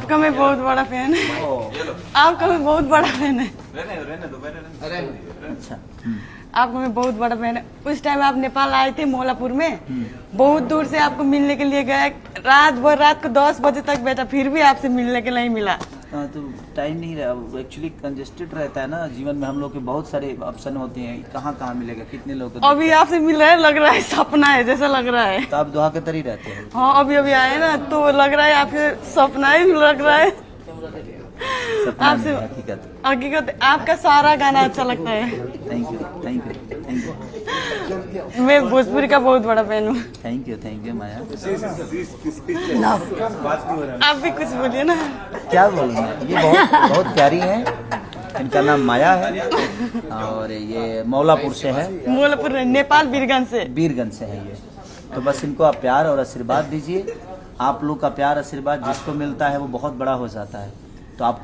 आपका मैं बहुत बड़ा फैन है, आपका मैं बहुत बड़ा फैन है। अच्छा। आपका मैं बहुत बड़ा फैन है। उस टाइम आप नेपाल आए थे मोलापुर में, बहुत दूर से आपको मिलने के लिए गए, रात को 10 बजे तक बैठा, फिर भी आपसे मिलने के नहीं मिला। हाँ तो टाइम नहीं रहा, एक्चुअली कंजेस्टेड रहता है ना जीवन में, हम लोग के बहुत सारे ऑप्शन होते हैं, कहाँ कहाँ मिलेगा, कितने लोग को अभी आपसे मिल रहा है, लग रहा है सपना है जैसा लग रहा है। तो आप दोहा के तरी रहते हैं। हाँ अभी आए ना तो लग रहा है आपसे सपना ही लग रहा है। सपना आपसे नहीं, हकीकत। हकीकत आपका सारा गाना अच्छा लगता है। Thank you thank you thank you मैं भोजपुरी का बहुत बड़ा फैन हूँ। थैंक यू माया। आप भी कुछ बोलिए ना। क्या बोलूँ, ये बहुत बहुत प्यारी है, इनका नाम माया है और ये मौलापुर से है, मोलापुर नेपाल बीरगंज से। बीरगंज से है ये। तो बस इनको आप प्यार और आशीर्वाद दीजिए। आप लोग का प्यार आशीर्वाद जिसको मिलता है वो बहुत बड़ा हो जाता है। तो आप